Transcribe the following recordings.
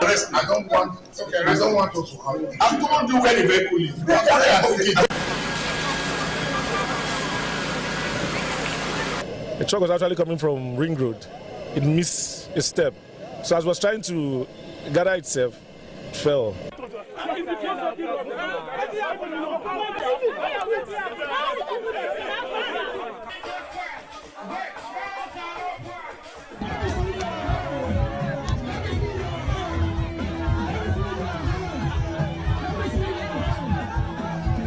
arrest me. I don't want us to have. I've told you where the vehicle is. The truck was actually coming from Ring Road. It missed a step. So as it was trying to gather itself, it fell.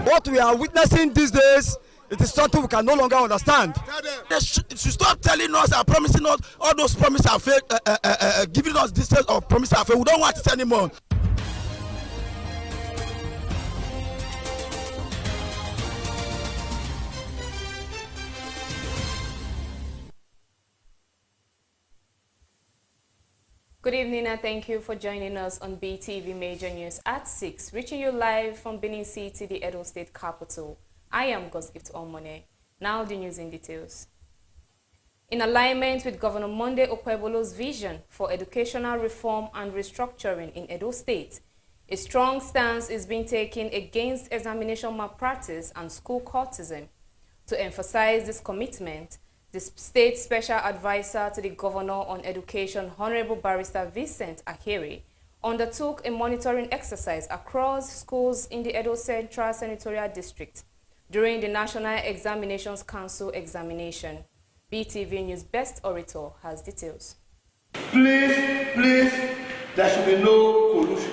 What we are witnessing these days, it is something we can no longer understand. They should stop telling us and promising us all those promises are fake, giving us this set of promises are fake. We don't want it anymore. Good evening and thank you for joining us on BeeTv Major News at 6, reaching you live from Benin City, the Edo State capital. I am Goskift Omone. Now the news in details. In alignment with Governor Monday Okpebolo's vision for educational reform and restructuring in Edo State, a strong stance is being taken against examination malpractice and school courtism. To emphasize this commitment, the State Special Advisor to the Governor on Education, Honorable Barrister Vincent Ahere, undertook a monitoring exercise across schools in the Edo Central Senatorial District during the National Examinations Council examination. BeeTv News Best Orator has details. Please, there should be no collusion.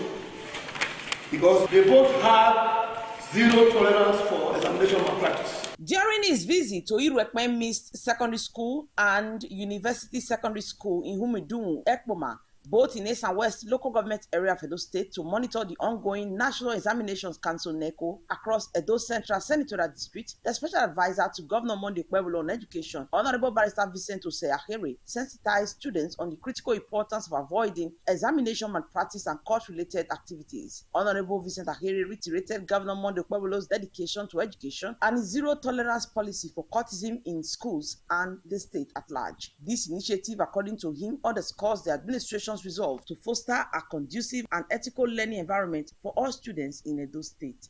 Because they both have zero tolerance for examination malpractice. During his visit to Iruekmen Mixed Secondary School and University Secondary School in Humidun, Ekpoma, both in East and West local government area of Edo State, to monitor the ongoing National Examinations Council NECO across Edo Central Senatorial District, the Special Advisor to Governor Monday Okpebolo on Education, Honorable Barrister Vincent Ahere, sensitized students on the critical importance of avoiding examination malpractice and court-related activities. Honorable Vincent Ahere reiterated Governor Monday Okpebolo's dedication to education and his zero-tolerance policy for courtism in schools and the state at large. This initiative, according to him, underscores the administration's resolve to foster a conducive and ethical learning environment for all students in Edo State.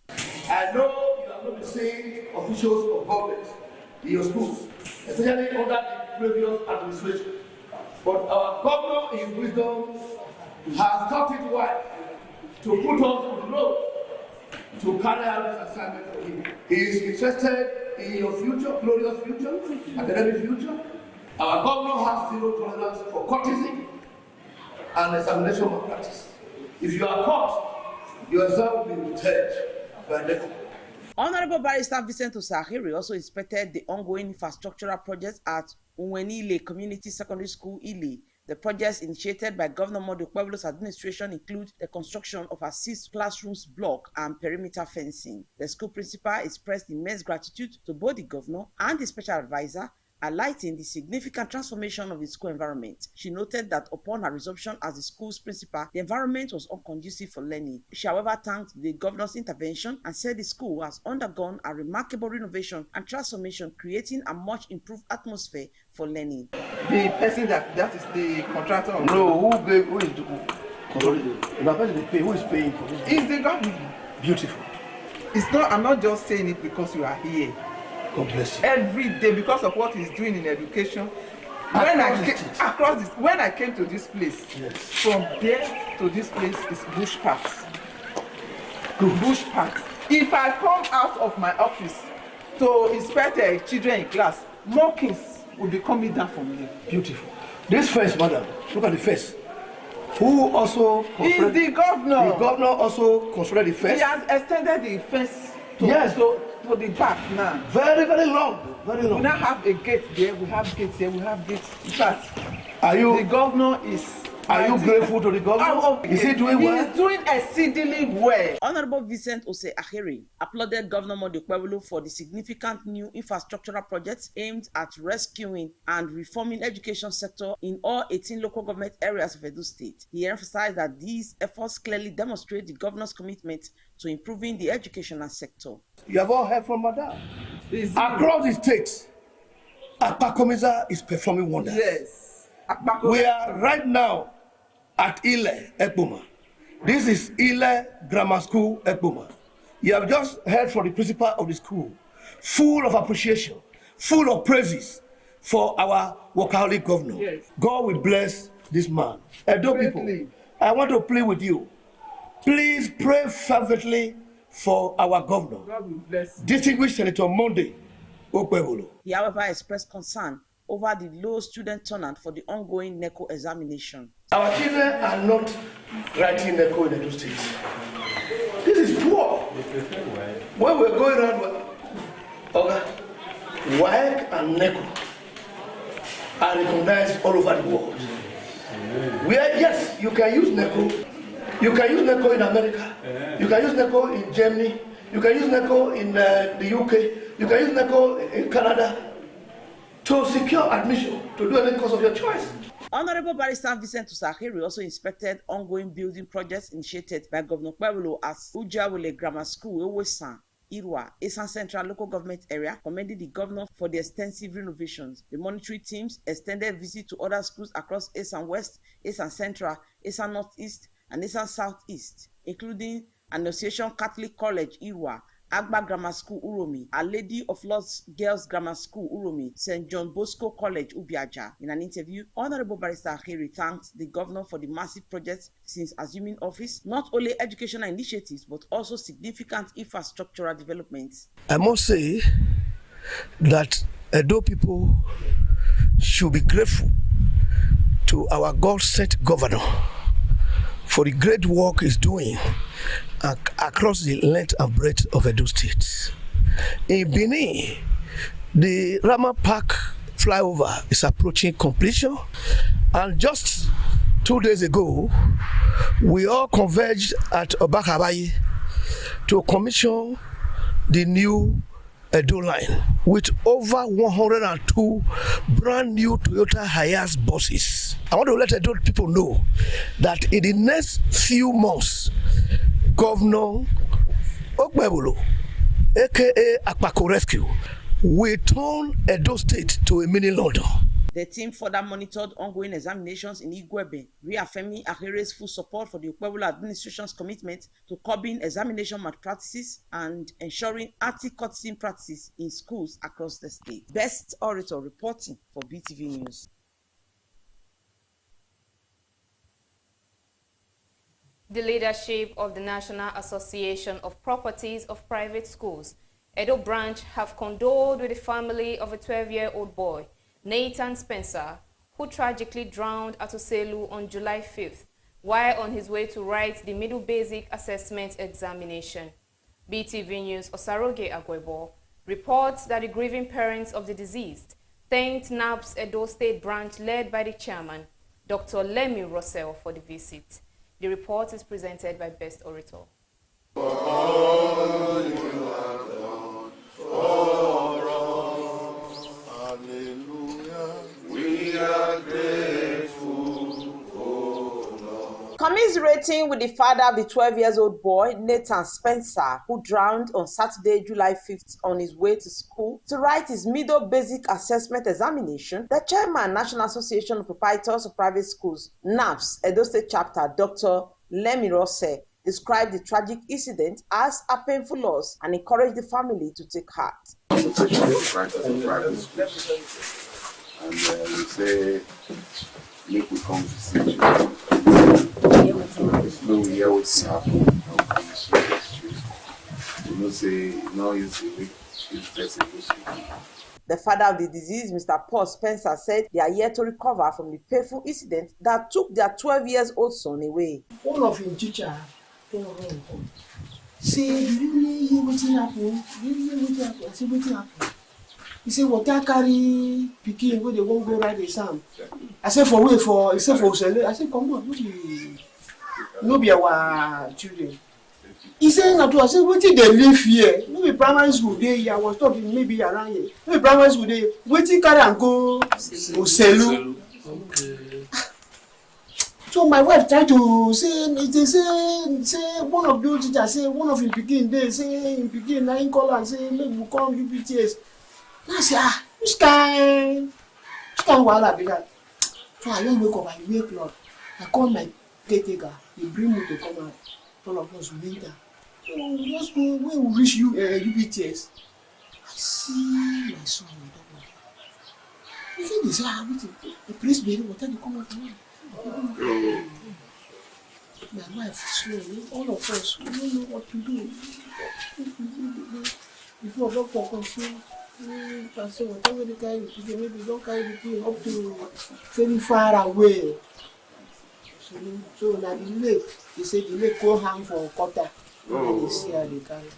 I know you have not been seeing officials of government in your schools, especially under the previous administration. But our governor, in wisdom, has thought it wise to put us on the road to carry out this assignment for him. He is interested in your future, glorious future, academic future. Our governor has zero tolerance for courtesy and examination malpractice. If you are caught, your exam will be withheld by NECO. Honorable Barrister Vincent Ahere also inspected the ongoing infrastructural projects at Unwenile Community Secondary School, Ile. The projects initiated by Governor Monday Okpebolo's administration include the construction of a 6 classrooms block and perimeter fencing. The school principal expressed immense gratitude to both the governor and the special advisor, highlighting the significant transformation of the school environment. She noted that upon her resumption as the school's principal, the environment was unconducive for learning. She, however, thanked the governor's intervention and said the school has undergone a remarkable renovation and transformation, creating a much improved atmosphere for learning. The person that is the contractor. No, who is the person they pay? Who is paying for this? It's the government. Beautiful. It's not. I'm not just saying it because you are here. God bless you. Every day, because of what he's doing in education. When I came to this place, yes. From there to this place is bush paths. Bush paths. If I come out of my office to inspect children in class, more kids will be coming down from here. Beautiful. This face, madam, look at the face. Who also is the governor. The governor also constructed the fence. He has extended the fence to, yes. to the back now. Very, very long. Very long. We now have a gate there, we have gates here, we have gates. In fact, the governor is... Are you grateful to the governor? Is he doing well? He is doing exceedingly well. Honorable Vincent Ahere applauded Governor Monday Okpebolo for the significant new infrastructural projects aimed at rescuing and reforming education sector in all 18 local government areas of Edo State. He emphasized that these efforts clearly demonstrate the governor's commitment to improving the educational sector. You have all heard from Madam. Across the state, Akpakomiza is performing wonders. Yes. We are right now at Ile, Ekpoma. This is Ile Grammar School, Ekboma. You have just heard from the principal of the school, full of appreciation, full of praises for our workaholic governor. Yes. God will bless this man. Edo people, I want to plead with you. Please pray fervently for our governor, God will bless you. Distinguished Senator Monday Okpebolo. He, however, expressed concern over the low student turnout for the ongoing NECO examination. Our children are not writing NECO in Edo State. This is poor. When we're going around, WAEC and NECO are recognized all over the world. Where, yes, you can use NECO. You can use NECO in America. You can use NECO in Germany. You can use NECO in the UK. You can use NECO in Canada to secure admission to do any course of your choice. Honorable Barrister Vincent Usahiri also inspected ongoing building projects initiated by Governor Kwebolo as Ujawele Grammar School, Ewesan, Irwa, Esan Central Local Government Area, commending the governor for the extensive renovations. The monetary teams extended visit to other schools across Esan West, Esan Central, Esan Northeast, and Esan Southeast, including Annunciation Catholic College, Irwa, Agba Grammar School, Uromi, Our Lady of Lourdes Girls Grammar School, Uromi, St. John Bosco College, Ubiaja. In an interview, Honorable Barrister Ahiri thanked the governor for the massive projects since assuming office, not only educational initiatives, but also significant infrastructural developments. I must say that Edo people should be grateful to our God-sent governor for the great work he's doing across the length and breadth of Edo State. In Benin, the Rama Park flyover is approaching completion, and just 2 days ago, we all converged at Obakabayi to commission the new Edo line with over 102 brand new Toyota Hiace buses. I want to let Edo people know that in the next few months, Governor Okpebolo, aka Akpako Rescue, will turn Edo State to a mini London. The team further monitored ongoing examinations in Igwebe, reaffirming Ahiri's full support for the Okpebolo administration's commitment to curbing examination malpractices and ensuring anti-courtesy practices in schools across the state. Best Orator reporting for BeeTv News. The leadership of the National Association of Properties of Private Schools, Edo branch, have condoled with the family of a 12-year-old boy, Nathan Spencer, who tragically drowned at Oselu on July 5th while on his way to write the Middle Basic Assessment Examination. BeeTv News Osaroge Agwebo reports that the grieving parents of the deceased thanked NAP's Edo State branch led by the chairman, Dr. Lemmy Russell, for the visit. The report is presented by Best Orator. Commiserating with the father of the 12-year-old boy, Nathan Spencer, who drowned on Saturday, July 5th on his way to school to write his Middle Basic Assessment Examination, the chairman, National Association of Proprietors of Private Schools, NAPS, Edo State Chapter, Dr. Lemmy Rosse, described the tragic incident as a painful loss and encouraged the family to take heart. Association of Proprietors of Private Schools. And we say, make we come to see you. No, we hear what's happening. You know, say, no, it's a week, it's The father of the deceased, Mr. Paul Spencer, said they are yet to recover from the painful incident that took their 12-year-old son away. One of his teachers came around. Say, did you really hear what happened? Did you hear what happened? I said, what happened? He said, what I carry Pikin where they won't go write the exam. I said, for wait for, he said, for Osele. I said, come on, no be our children. He said, no, I said, what did they live here? Maybe primary school day, I was talking maybe around here. Maybe primary school day, wait till carry and go Oselu. Okay. So my wife tried to say, they say one of those teachers say, one of him Pikin, they say him Pikin, now him call and say, maybe we come UPTS. I say, which kind wahala be that? So I don't wake up, I wake up. I call my caretaker, they bring me to come out. All of us will enter. So we just go, when we reach UBTS, I see my son with that one. You see, they say, the priest baby, what time you come out? My wife, slowly, all of us, we don't know what to do. Before God can say, Pastor, whatever they carry the thing, maybe don't carry the thing up to very far away. So now the lake, they say the lake go hang for a quarter. They see how they carry.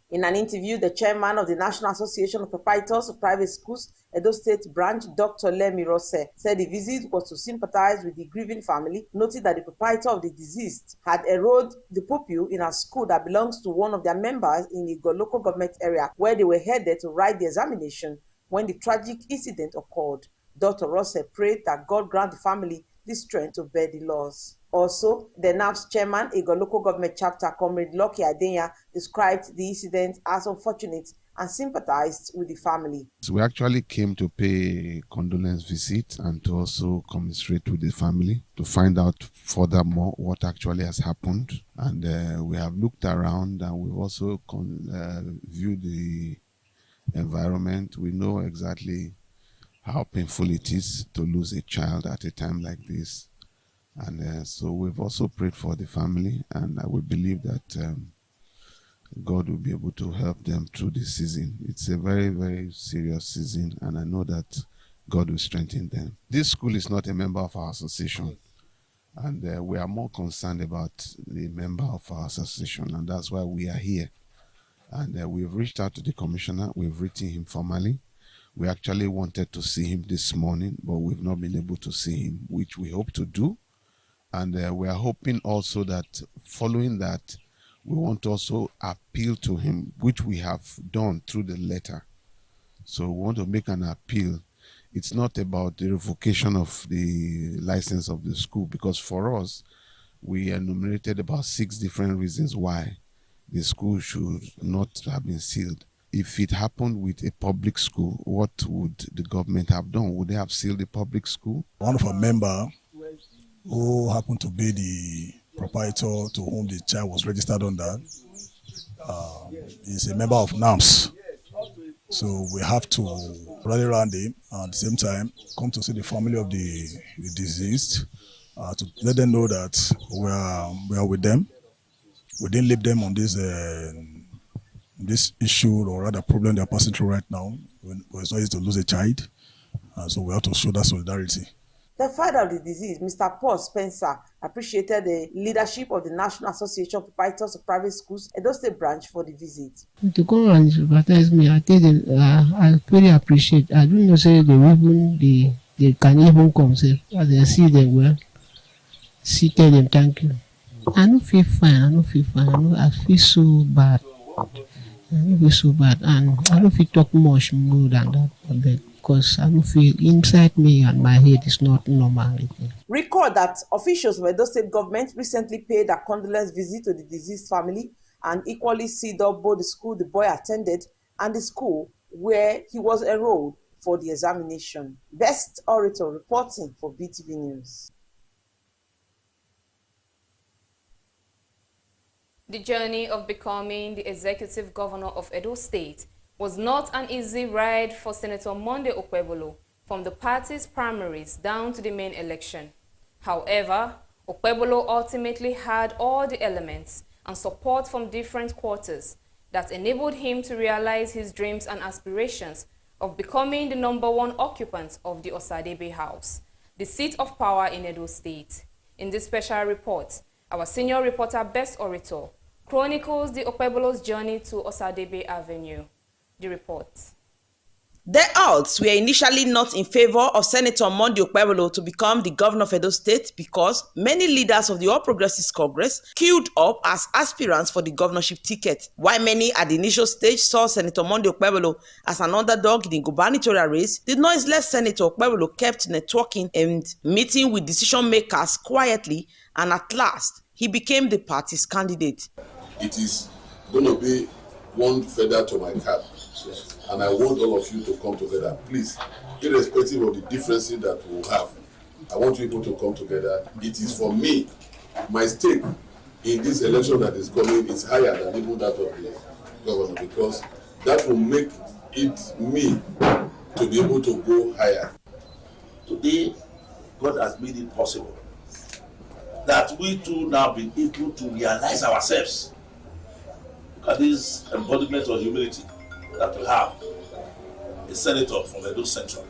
In an interview, the chairman of the National Association of Proprietors of Private Schools, Edo State Branch, Dr. Lemi Rose, said the visit was to sympathize with the grieving family, noting that the proprietor of the deceased had enrolled the pupil in a school that belongs to one of their members in the local government area, where they were headed to write the examination when the tragic incident occurred. Dr. Rose prayed that God grant the family the strength to bear the loss. Also, the NAP's chairman, Ego Local Government Chapter, Comrade Lucky Adenya, described the incident as unfortunate and sympathized with the family. So we actually came to pay a condolence visit and to also commiserate with the family to find out furthermore what actually has happened. And we have looked around and we've also viewed the environment. We know exactly how painful it is to lose a child at a time like this. And so we've also prayed for the family, and I would believe that God will be able to help them through this season. It's a very, very serious season, and I know that God will strengthen them. This school is not a member of our association, and we are more concerned about the member of our association, and that's why we are here. And we've reached out to the commissioner. We've written him formally. We actually wanted to see him this morning, but we've not been able to see him, which we hope to do. And we are hoping also that following that, we want to also appeal to him, which we have done through the letter. So we want to make an appeal. It's not about the revocation of the license of the school, because for us, we enumerated about 6 different reasons why the school should not have been sealed. If it happened with a public school, what would the government have done? Would they have sealed the public school? One of our members, who happened to be the proprietor to whom the child was registered under, is a member of NAMS. So we have to rally around him and at the same time come to see the family of the deceased to let them know that we are with them. We didn't leave them on this issue or rather problem they are passing through right now. It's not easy to lose a child, so we have to show that solidarity. The father of the deceased, Mr. Paul Spencer, appreciated the leadership of the National Association of Proprietors of Private Schools, Edo State Branch, for the visit. To come and advertise me, I tell them, I very appreciate. I don't know say they can even come say as they see them well. See tell them thank you. I don't feel fine. I feel so bad. And I don't feel talk much more than that. Because I don't feel inside me and my head is not normal. Recall that officials of Edo State government recently paid a condolence visit to the deceased family and equally sealed up both the school the boy attended and the school where he was enrolled for the examination. Best Orator reporting for BeeTv News. The journey of becoming the executive governor of Edo State was not an easy ride for Senator Monday Okpebholo from the party's primaries down to the main election. However, Okpebholo ultimately had all the elements and support from different quarters that enabled him to realize his dreams and aspirations of becoming the #1 occupant of the Osadebe House, the seat of power in Edo State. In this special report, our senior reporter Best Orator chronicles the Okpebholo's journey to Osadebe Avenue. The report. The odds were initially not in favor of Senator Monday Okpebholo to become the governor of Edo State because many leaders of the All Progressives Congress queued up as aspirants for the governorship ticket, while many at the initial stage saw Senator Monday Okpebholo as an underdog in the gubernatorial race. The noiseless Senator Okpebholo kept networking and meeting with decision makers quietly, and at last, he became the party's candidate. It is going to be one feather to my cap. And I want all of you to come together, please, irrespective of the differences that we'll have. I want you people to come together. It is for me, my stake in this election that is coming is higher than even that of the governor, because that will make it me to be able to go higher. Today, God has made it possible that we too now be able to realize ourselves. Look at this embodiment of humility that we have, a senator from Edo Central.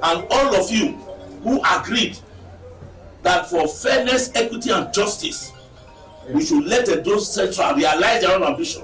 And all of you who agreed that for fairness, equity, and justice, we should let Edo Central realize their own ambition.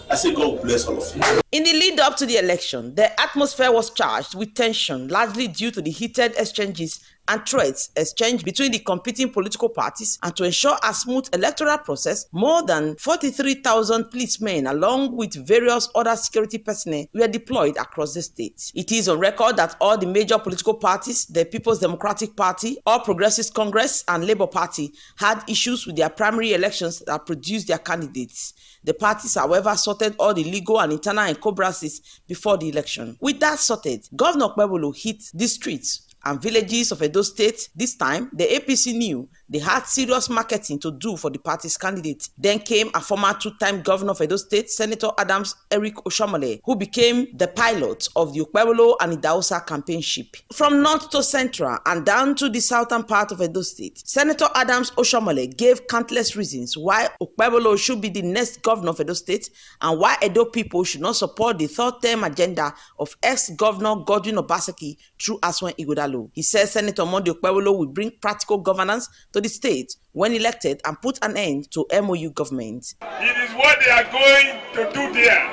I say God bless all of you. In the lead up to the election, the atmosphere was charged with tension, largely due to the heated exchanges and threats exchanged between the competing political parties, and to ensure a smooth electoral process, more than 43,000 policemen along with various other security personnel were deployed across the state. It is on record that all the major political parties, the People's Democratic Party, All Progressives Congress and Labour Party, had issues with their primary elections that produced their candidates. The parties, however, sorted all the legal and internal encumbrances before the election. With that sorted, Governor Okpebholo hit the streets and villages of Edo State. This time, the APC knew they had serious marketing to do for the party's candidate. Then came a former two-time governor of Edo State, Senator Adams Eric Oshomole, who became the pilot of the Okpebholo and Idahosa campaign ship. From north to central and down to the southern part of Edo State, Senator Adams Oshomole gave countless reasons why Okpebholo should be the next governor of Edo State and why Edo people should not support the third-term agenda of ex-governor Godwin Obaseki through Aswan Ighodalo. He says Senator Monday Okpebholo will bring practical governance to the state when elected and put an end to MOU government. It is what they are going to do there.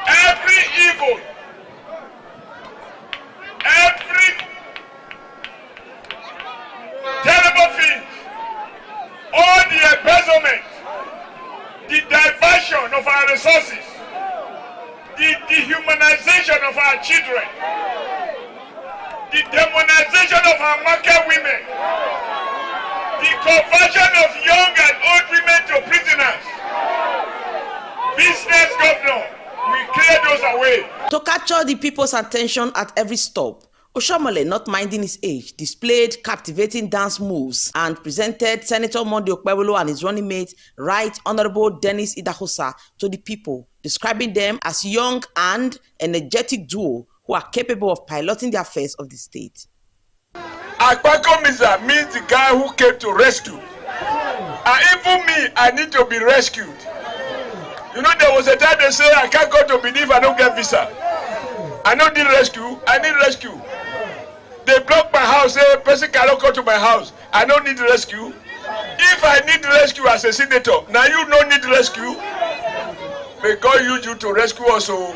Every evil, every terrible thing, all the embezzlement, the diversion of our resources, the dehumanization of our children, the demonization of our market women, the conversion of young and old women to prisoners. Business governor, we clear those away. To capture the people's attention at every stop, Oshomole, not minding his age, displayed captivating dance moves and presented Senator Monday Okpebholo and his running mate, Right Honorable Dennis Idahosa, to the people, describing them as young and energetic duo who are capable of piloting the affairs of the state. Akpako Misa means the guy who came to rescue. And even me, I need to be rescued. You know, there was a time they say, I can't go to Benin if I don't get visa. I don't need rescue, I need rescue. They block my house, say, person cannot go to my house. I don't need rescue. If I need rescue as a senator, now you don't need rescue. May God use you to rescue also.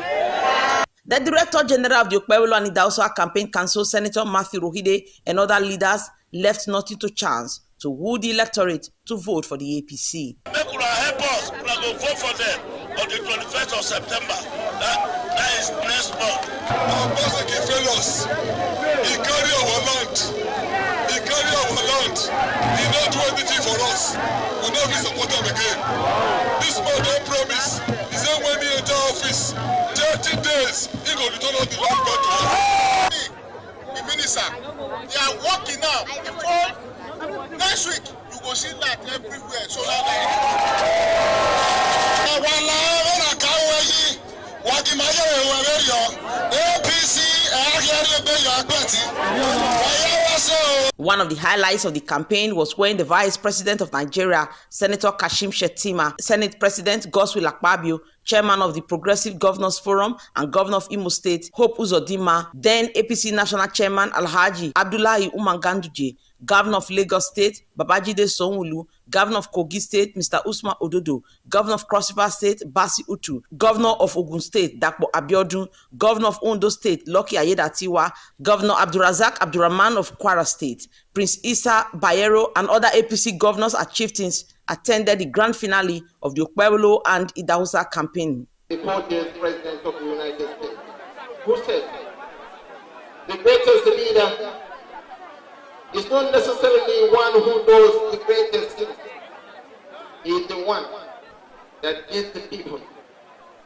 The Director General of the Okpebholo and Idahosa Campaign Council, Senator Matthew Rohide, and other leaders left nothing to chance to woo the electorate to vote for the APC. Make una help us, we go vote for them on the 21st of September. That is next month. Our Obaseki failed us. He carry our land. He carry our land. He not do anything for us. We not be support him again. This man don't promise. He said when he enter office, 30 days, he go return all the land back to us. The minister, they are working now. Before next week, you go see that everywhere. So One of the highlights of the campaign was when the Vice President of Nigeria, Senator Kashim Shettima, Senate President Godswill Akpabio, Chairman of the Progressive Governors Forum and Governor of Imo State, Hope Uzodinma, then APC National Chairman Alhaji Abdullahi Umar Ganduje, Governor of Lagos State, Babajide Sanwo-Olu, Governor of Kogi State, Mr. Usman Ododo, Governor of Cross River State, Basi Utu, Governor of Ogun State, Dapo Abiodun, Governor of Ondo State, Lucky Ayedatiwa, Governor Abdurazak Abdurrahman of Kwara State, Prince Issa Bayero, and other APC governors and chieftains attended the grand finale of the Okpebholo and Idahosa campaign. The 40th President of the United States, who said, the greatest leader is not necessarily one who does the greatest thing. He is the one that gets the people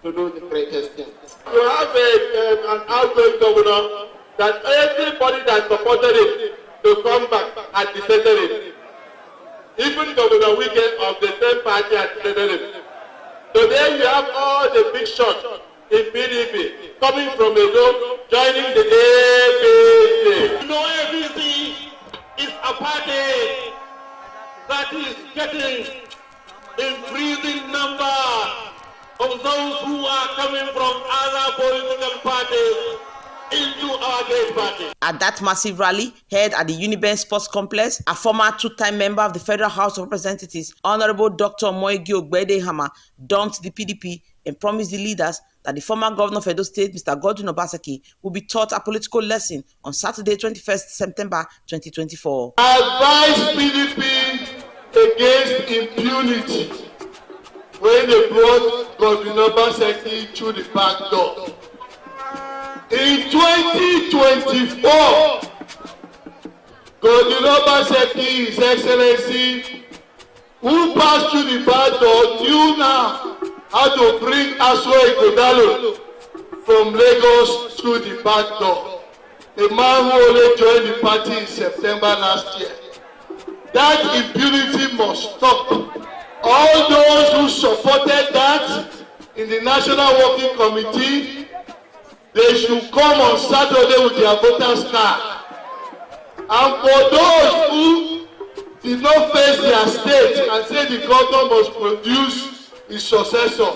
to do the greatest things. You have an outgoing governor that everybody that supported him to come back had deserted him. Even Governor Wike of the same party had deserted him. Today you have all the big shots in BeeTv coming from Edo, joining the APC. You know, APC is a party that is getting increasing number of those who are coming from other political parties into our great party. At that massive rally held at the Uniben Sports Complex, a former two-time member of the Federal House of Representatives, Honorable Dr. Moegi Ogbedehama, dumped the PDP and promised the leaders that the former governor of Edo State, Mr. Godwin Obaseki, will be taught a political lesson on Saturday, 21st September 2024. I advise PDP against impunity when they brought Godwin Obaseki through the back door. In 2024, Godwin Obaseki, His Excellency, who passed through the back door, knew now how to bring Aswa Igodalo from Lagos through the back door. A man who only joined the party in September last year. That impunity must stop. All those who supported that in the National Working Committee, they should come on Saturday with their voters card. And for those who did not face their state and say the governor must produce his successor,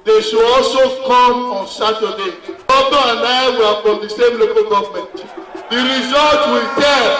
they should also come on Saturday. The governor and I were from the same local government. The result will tell.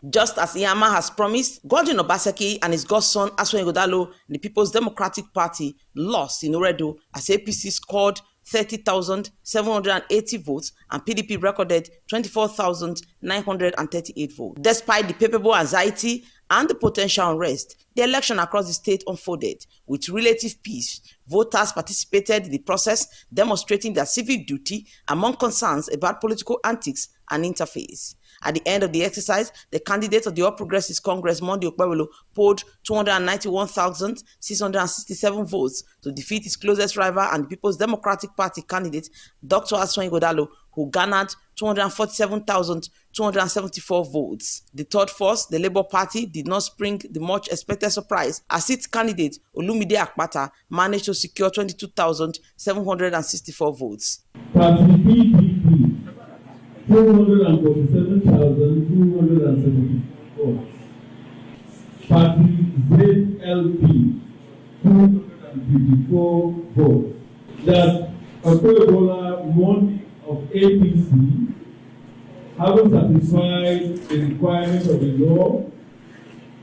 Just as Iyama has promised, Godwin Obaseki and his godson Aswa Igodalo, the People's Democratic Party, lost in Oredo as APC scored 30,780 votes and PDP recorded 24,938 votes. Despite the palpable anxiety and the potential unrest, the election across the state unfolded with relative peace. Voters participated in the process, demonstrating their civic duty among concerns about political antics and interface. At the end of the exercise, the candidate of the All Progressives Congress, Monday Okpebholo, polled 291,667 votes to defeat his closest rival and the People's Democratic Party candidate, Dr. Aswa Igodalo, who garnered 247,274 votes. The third force, the Labour Party, did not spring the much-expected surprise as its candidate, Olumide Akpata, managed to secure 22,764 votes. 447,274 Party ZLP 254 votes. That Okpebholo Monday of APC, having satisfied the requirements of the law,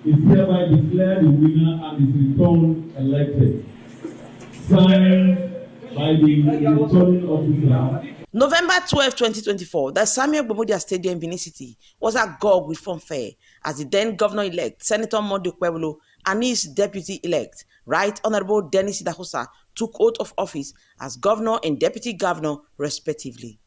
is hereby declared the winner and is returned elected. Signed by the returning officer. November 12, 2024, the Samuel Gbagbo Stadium in Benin City was agog with fanfare as the then governor-elect, Senator Monday Okpebholo, and his deputy-elect, Right Honorable Dennis Idahosa, took oath of office as governor and deputy governor, respectively.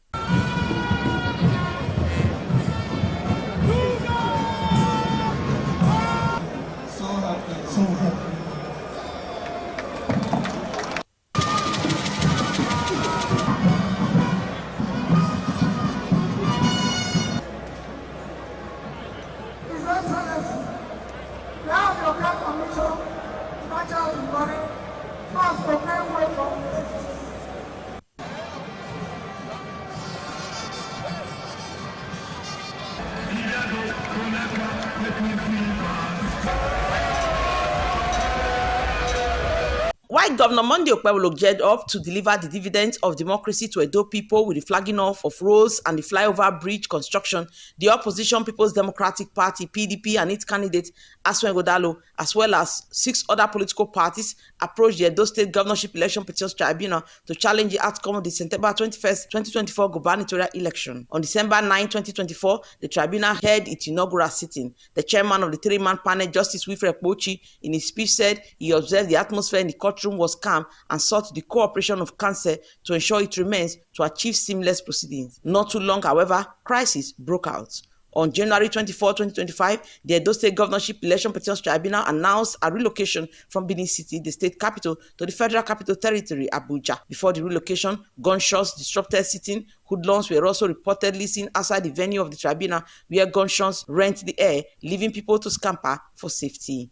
While Governor Monday Okpebholo geared up to deliver the dividends of democracy to Edo people with the flagging off of roads and the flyover bridge construction, the opposition People's Democratic Party, PDP, and its candidate, Aswa Igodalo, as well as 6 other political parties, approached the Edo State Governorship Election Petitions Tribunal to challenge the outcome of the September 21st, 2024 gubernatorial election. On December 9, 2024, the tribunal held its inaugural sitting. The chairman of the 3-man panel, Justice Wilfred Kpochi, in his speech said he observed the atmosphere in the courtroom was calm and sought the cooperation of counsel to ensure it remains to achieve seamless proceedings. Not too long, however, crisis broke out. On January 24, 2025, the Edo State Governorship Election Petitions Tribunal announced a relocation from Benin City, the state capital, to the Federal Capital Territory, Abuja. Before the relocation, gunshots disrupted sitting. Hoodlums were also reportedly seen outside the venue of the tribunal, where gunshots rent the air, leaving people to scamper for safety.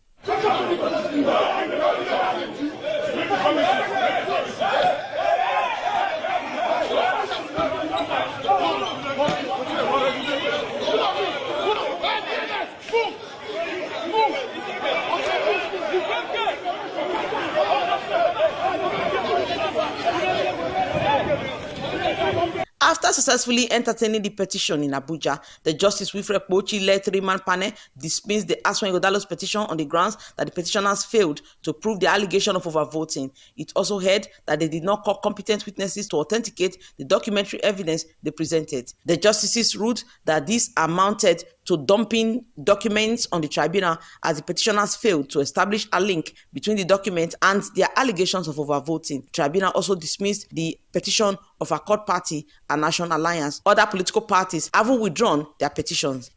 After successfully entertaining the petition in Abuja, the Justice Wilfred Kpochi-led three-man panel dismissed the Aswan Igodalo's petition on the grounds that the petitioners failed to prove the allegation of overvoting. It also held that they did not call competent witnesses to authenticate the documentary evidence they presented. The justices ruled that this amounted to dumping documents on the tribunal, as the petitioners failed to establish a link between the document and their allegations of overvoting. The tribunal also dismissed the petition of Accord Party and National Alliance. Other political parties have withdrawn their petitions.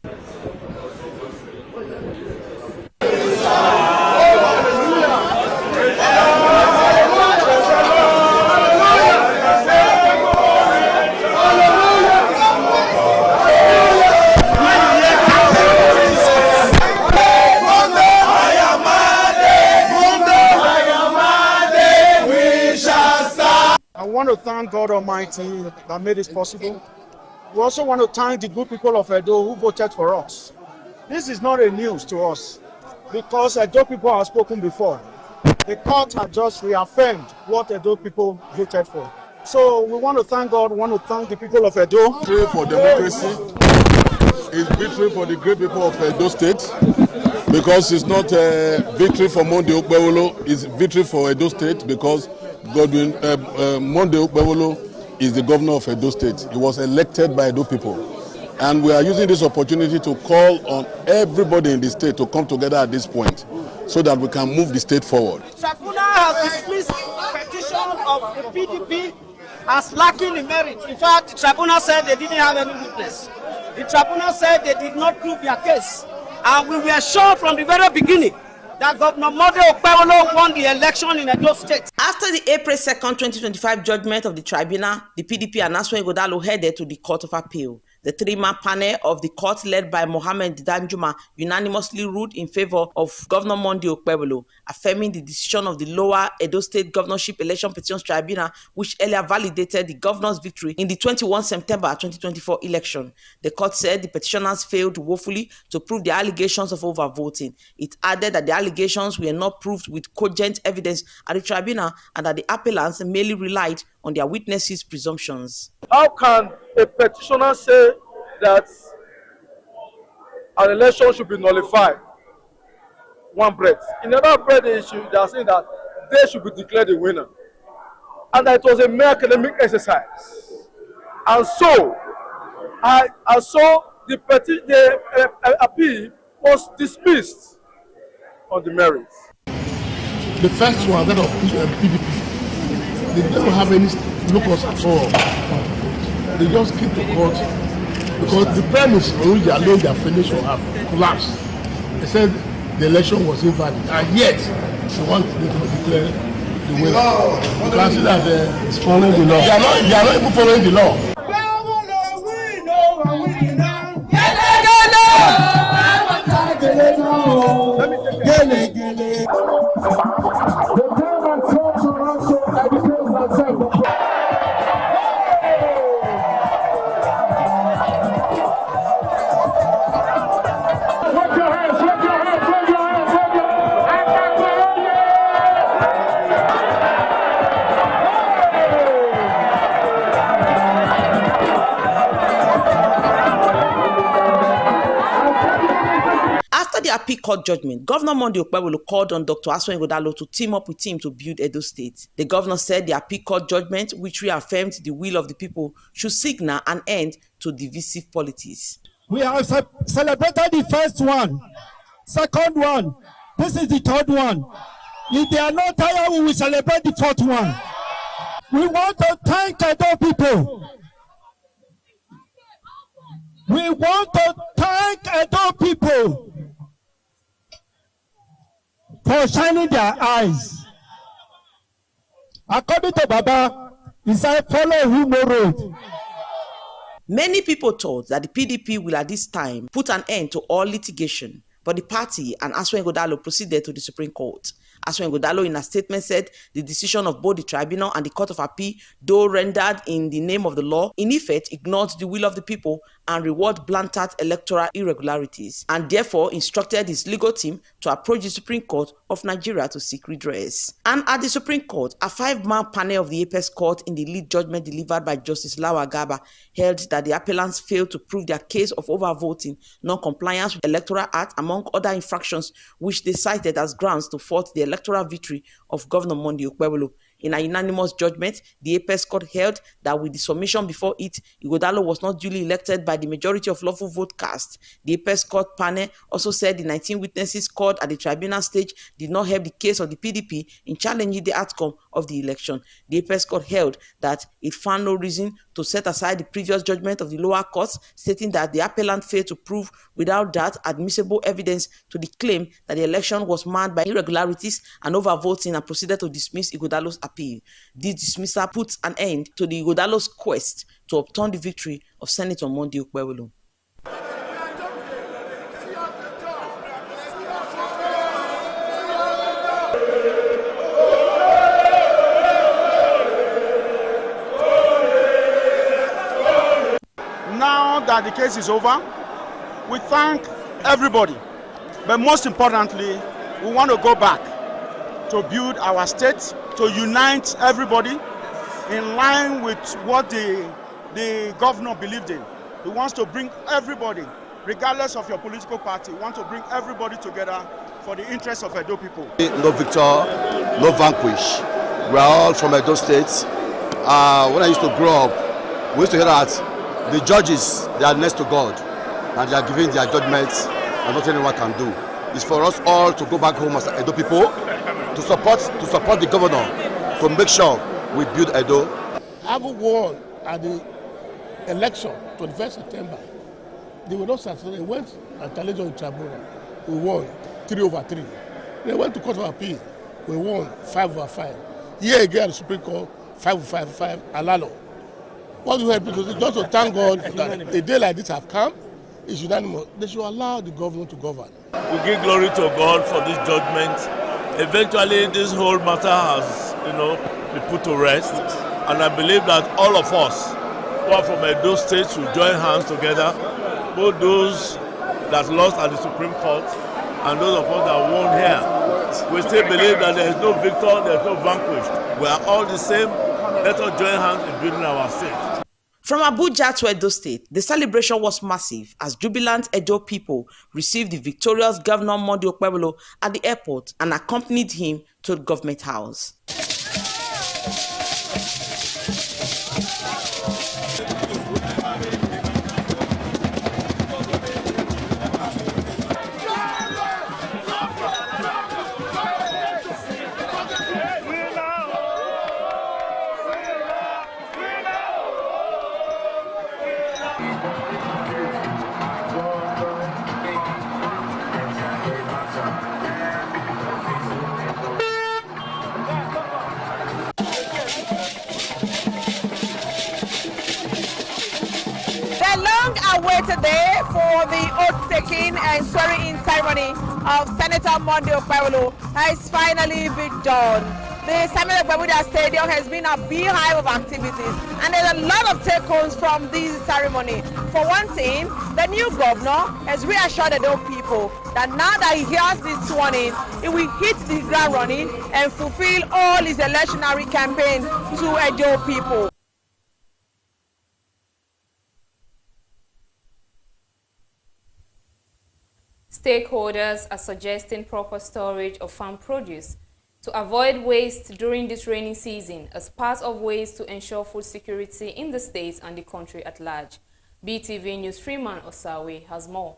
I want to thank God Almighty that made this possible. We also want to thank the good people of Edo who voted for us. This is not a news to us because Edo people have spoken before. The court has just reaffirmed what Edo people voted for. So we want to thank God, we want to thank the people of Edo. Victory for democracy is victory for the great people of Edo State, because it's not a victory for Monday Okpewolo, it's victory for Edo State, because Monday Okpewolo is the governor of Edo State. He was elected by Edo people. And we are using this opportunity to call on everybody in the state to come together at this point so that we can move the state forward. Tribunal has dismissed the petition of the PDP as lacking in merit. In fact, the tribunal said they didn't have any witness. The tribunal said they did not prove their case. And we were sure from the very beginning that Governor Monday Okpewolo won the election in Edo State. After the April 2nd, 2025 judgment of the tribunal, the PDP and Aswan Igodalo headed to the Court of Appeal. The three-man panel of the court, led by Mohammed Danjuma, unanimously ruled in favor of Governor Monday Okpewolo, affirming the decision of the lower Edo State Governorship Election Petitions Tribunal, which earlier validated the governor's victory in the 21 September 2024 election. The court said the petitioners failed woefully to prove the allegations of overvoting. It added that the allegations were not proved with cogent evidence at the tribunal and that the appellants merely relied on their witnesses' presumptions. How can a petitioner say that an election should be nullified? One breath. In another breath, they are saying that they should be declared the winner. And that it was a mere academic exercise. And so, the appeal was dismissed on the merits. The first one, that of PDP, they don't have any locus at all. They just keep to court because the premise on which they allowed their finish will have collapsed. They said the election was invalid, and yet they want to declare the winner. You can see that it's following the law. They are not even following the law. The appeal court judgment, Governor Monday Okpewolo called on Dr. Aswan Igodalo to team up with him to build Edo State. The governor said the appeal court judgment, which reaffirmed the will of the people, should signal an end to divisive politics. We have celebrated the first one, second one. This is the third one. If they are not tired, we will celebrate the fourth one. We want to thank Edo people. We want to thank Edo people for shining their eyes. According to Baba, he said, follow who no road. Many people thought that the PDP will at this time put an end to all litigation, but the party and Aswan Godalo proceeded to the Supreme Court. Aswan Godalo in a statement said the decision of both the tribunal and the Court of Appeal, though rendered in the name of the law, in effect ignored the will of the people and reward blatant electoral irregularities, and therefore instructed his legal team to approach the Supreme Court of Nigeria to seek redress. And at the Supreme Court, a 5-man panel of the Apex Court in the lead judgment delivered by Justice Lawa Gaba held that the appellants failed to prove their case of overvoting, non-compliance with Electoral Act, among other infractions which they cited as grounds to fault the electoral victory of Governor Monday Okpebholo. In a unanimous judgment, the Apex Court held that with the submission before it, Ighodalo was not duly elected by the majority of lawful vote cast. The Apex Court panel also said the 19 witnesses called at the tribunal stage did not help the case of the PDP in challenging the outcome of the election. The Apex Court held that it found no reason to set aside the previous judgment of the lower courts, stating that the appellant failed to prove without doubt admissible evidence to the claim that the election was marred by irregularities and overvoting, and proceeded to dismiss Ighodalo's appeal. This dismissal puts an end to the Ighodalo's quest to obtain the victory of Senator Monday Okpebholo. Now that the case is over, we thank everybody, but most importantly, we want to go back to build our state, to unite everybody in line with what the governor believed in. He wants to bring everybody, regardless of your political party, wants to bring everybody together for the interests of Edo people. No victor, no vanquish. We are all from Edo State. When I used to grow up, we used to hear that the judges, they are next to God, and they are giving their judgments, and nothing anyone can do. It's for us all to go back home as Edo people, to support the governor, to make sure we build Edo. Having won at the election, 21st September, they were not successful. They went and challenged on the tribunal. We won 3/3. They went to Court of Appeal. We won 5/5. Here again, the Supreme Court, 5/5, Alalo. What do we have to do? Just to thank God that a day like this have come. It's unanimous. They should allow the government to govern. We give glory to God for this judgment. Eventually, this whole matter has, been put to rest, and I believe that all of us who are from Edo State should join hands together, both those that lost at the Supreme Court and those of us that won here. We still believe that there is no victor, there is no vanquished. We are all the same. Let us join hands in building our state. From Abuja to Edo State, the celebration was massive as jubilant Edo people received the victorious Governor Monday Okpebholo at the airport and accompanied him to the government house. Awaited day for the oath-taking and swearing-in ceremony of Senator Monday Okpebholo has finally been done. The Samuel Okpebholo Stadium has been a beehive of activities, and there's a lot of take-homes from this ceremony. For one thing, the new governor has reassured Edo people that now that he has been sworn in, he will hit the ground running and fulfill all his electionary campaign to Edo people. Stakeholders are suggesting proper storage of farm produce to avoid waste during this rainy season as part of ways to ensure food security in the state and the country at large. BeeTv News Freeman Osawe has more.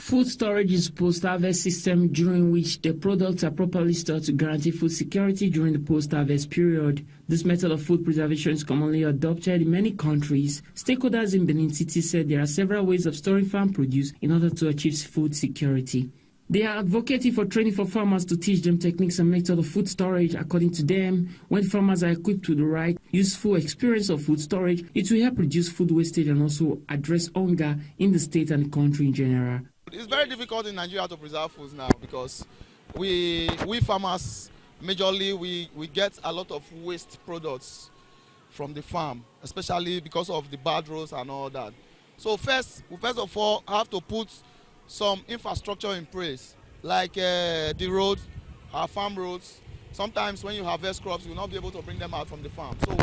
Food storage is post-harvest system during which the products are properly stored to guarantee food security during the post-harvest period. This method of food preservation is commonly adopted in many countries. Stakeholders in Benin City said there are several ways of storing farm produce in order to achieve food security. They are advocating for training for farmers to teach them techniques and methods of food storage. According to them, when farmers are equipped with the right, useful experience of food storage, it will help reduce food wastage and also address hunger in the state and the country in general. It's very difficult in Nigeria to preserve foods now because we farmers, majorly, we get a lot of waste products from the farm, especially because of the bad roads and all that. So first of all, have to put some infrastructure in place, like the road, our farm roads. Sometimes when you harvest crops, you will not be able to bring them out from the farm. So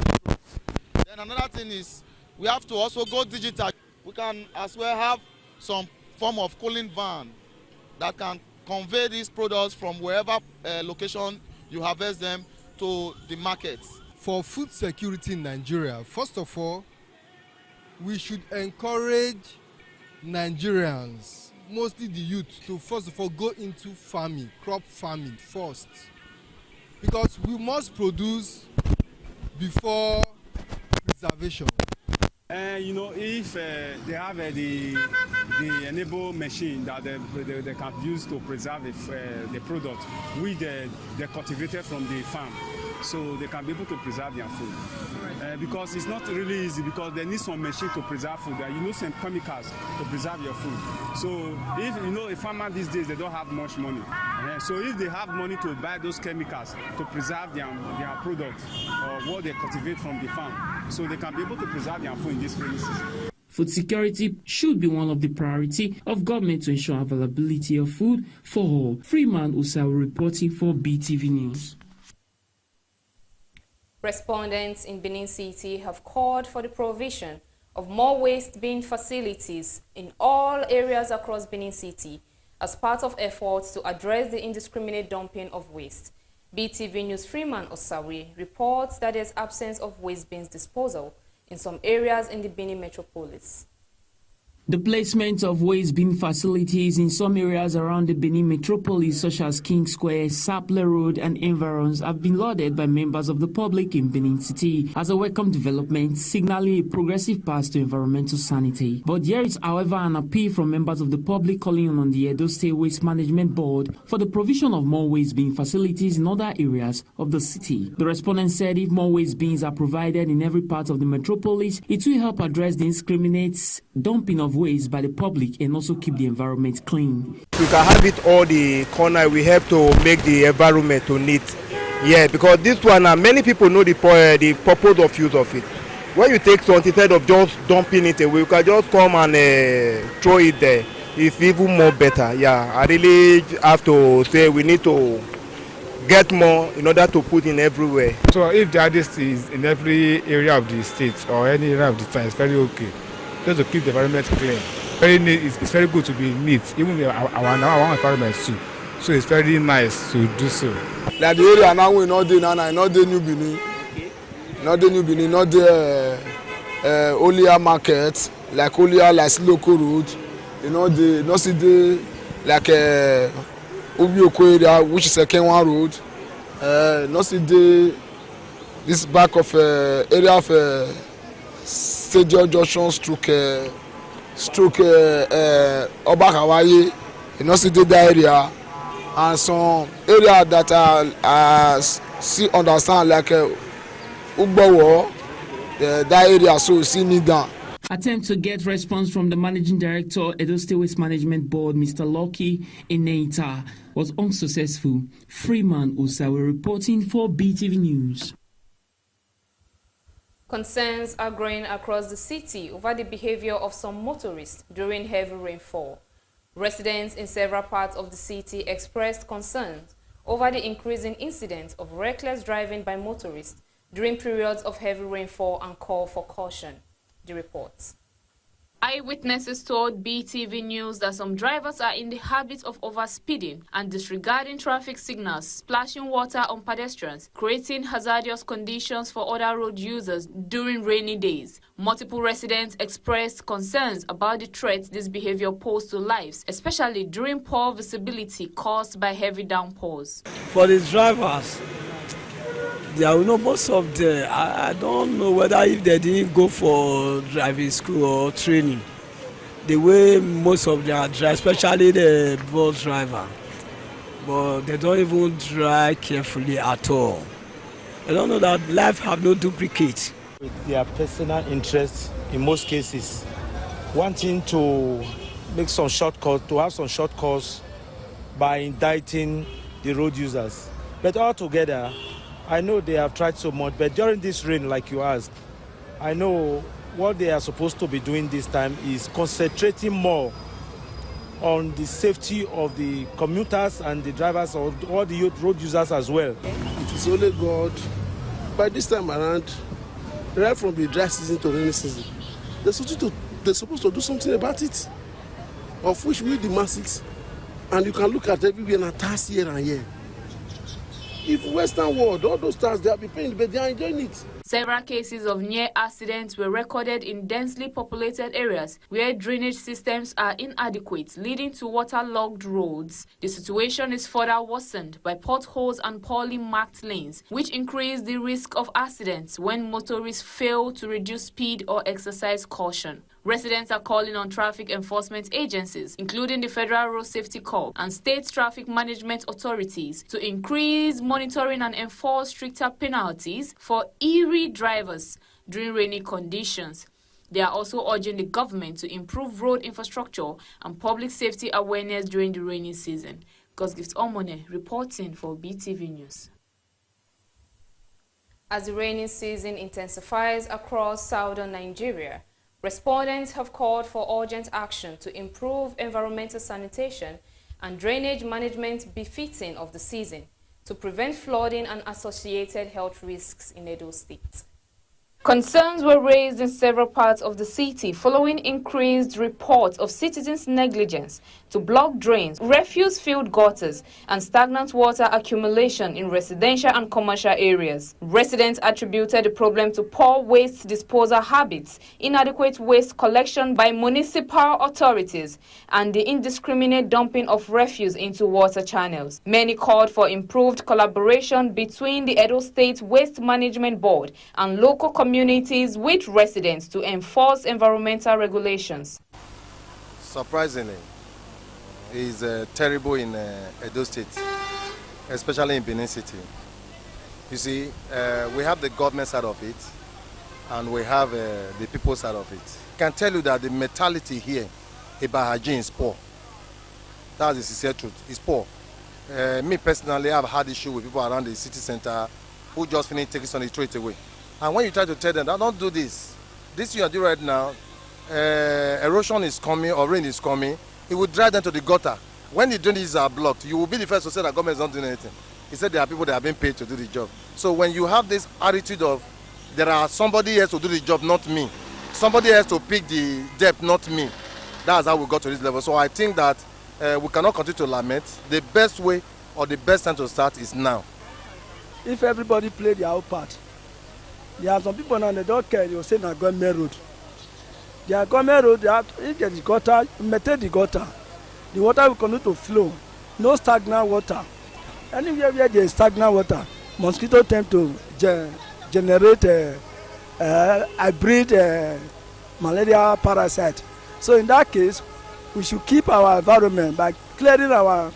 then another thing is we have to also go digital. We can as well have some form of cooling van that can convey these products from wherever location you harvest them to the markets. For food security in Nigeria, first of all, we should encourage Nigerians, mostly the youth, to first of all go into farming, crop farming first. Because we must produce before preservation. You know, if they have the enable machine that they can use to preserve the product, which they cultivated from the farm, so they can be able to preserve their food. Because it's not really easy, because they need some machine to preserve food. You know, some chemicals to preserve your food. So if you know a farmer these days, they don't have much money. So if they have money to buy those chemicals to preserve their products or what they cultivate from the farm, so they can be able to preserve their food in this rainy season. Food security should be one of the priority of government to ensure availability of food for all. Freeman Usawa reporting for BeeTv News. Respondents in Benin City have called for the provision of more waste bin facilities in all areas across Benin City as part of efforts to address the indiscriminate dumping of waste. BeeTv News Freeman Osawe reports that there's absence of waste bins disposal in some areas in the Benin metropolis. The placement of waste bin facilities in some areas around the Benin metropolis, such as King Square, Sapler Road, and environs, have been lauded by members of the public in Benin City as a welcome development, signaling a progressive path to environmental sanity. But there is, however, an appeal from members of the public calling on the Edo State Waste Management Board for the provision of more waste bin facilities in other areas of the city. The respondent said if more waste bins are provided in every part of the metropolis, it will help address the indiscriminate dumping of waste by the public and also keep the environment clean. We can have it all the corner. We help to make the environment to neat. Yeah, because this one, many people know the purpose of use of it. When you take something, instead of just dumping it away, you can just come and throw it there. It's even more better. Yeah, I really have to say we need to get more in order to put in everywhere. So if the artist is in every area of the state or any area of the town, it's very okay. Just to keep the environment clean. Very neat. It's very good to be neat, even our environment too. So it's very nice to do so. Like the area now we not there now, not the New Benin, not the New Benin, not the Olia market, like Olia, like local road. You know the not see the like Obioko area, which is a Kenwan road. Not see the this back of area of Stadium Junction stroke Oba Hawaii, you know, see the area, and some area that are see understand like Ugbawo, that area, so see need down. Attempt to get response from the Managing Director, Edo State Waste Management Board, Mr. Lucky Eneita, was unsuccessful. Freeman Osawe reporting for BeeTv News. Concerns are growing across the city over the behavior of some motorists during heavy rainfall. Residents in several parts of the city expressed concerns over the increasing incidence of reckless driving by motorists during periods of heavy rainfall and call for caution. The reports. Eyewitnesses told BeeTv News that some drivers are in the habit of overspeeding and disregarding traffic signals, splashing water on pedestrians, creating hazardous conditions for other road users during rainy days. Multiple residents expressed concerns about the threat this behavior poses to lives, especially during poor visibility caused by heavy downpours. For the drivers, there are most of them. I don't know whether if they didn't go for driving school or training. The way most of them drive, especially the bus driver, but they don't even drive carefully at all. I don't know that life have no duplicate. With their personal interests, in most cases, wanting to make some shortcuts, to have some shortcuts by indicting the road users. But altogether, I know they have tried so much, but during this rain, like you asked, I know what they are supposed to be doing this time is concentrating more on the safety of the commuters and the drivers or all the road users as well. It is only God. By this time around, right from the dry season to rainy season, they're supposed to do something about it, of which we the masses, and you can look at everywhere and task here and here. If Western world, all those stars, they'll be paying, but they are enjoying it. Several cases of near accidents were recorded in densely populated areas where drainage systems are inadequate, leading to waterlogged roads. The situation is further worsened by potholes and poorly marked lanes, which increase the risk of accidents when motorists fail to reduce speed or exercise caution. Residents are calling on traffic enforcement agencies, including the Federal Road Safety Corps and state traffic management authorities, to increase monitoring and enforce stricter penalties for eerie drivers during rainy conditions. They are also urging the government to improve road infrastructure and public safety awareness during the rainy season. Gosgift Omone reporting for BeeTv News. As the rainy season intensifies across southern Nigeria, respondents have called for urgent action to improve environmental sanitation and drainage management befitting of the season to prevent flooding and associated health risks in Edo State. Concerns were raised in several parts of the city following increased reports of citizens' negligence to block drains, refuse-filled gutters, and stagnant water accumulation in residential and commercial areas. Residents attributed the problem to poor waste disposal habits, inadequate waste collection by municipal authorities, and the indiscriminate dumping of refuse into water channels. Many called for improved collaboration between the Edo State Waste Management Board and local communities with residents to enforce environmental regulations. Surprisingly, is terrible in Edo State, especially in Benin City. You see, we have the government side of it, and we have the people side of it. I can tell you that the mentality here about hygiene is poor. That's the sincere truth. It's poor. Me personally, I've had issue with people around the city center who just finish taking something, throw it away. And when you try to tell them, don't do this. This you are doing right now, erosion is coming or rain is coming, it will drive them to the gutter. When the drainages are blocked, you will be the first to say that government is not doing anything. He said there are people that have been paid to do the job. So when you have this attitude of there are somebody else to do the job, not me. Somebody else to pick the debt, not me. That's how we got to this level. So I think that we cannot continue to lament. The best way or the best time to start is now. If everybody play their own part, there are some people now they don't care. You say na government road. Their government road, they have, if there is gutter, you maintain the gutter. The water will continue to flow. No stagnant water. Anywhere where there is stagnant water, mosquito tend to generate hybrid malaria parasite. So in that case, we should keep our environment by clearing our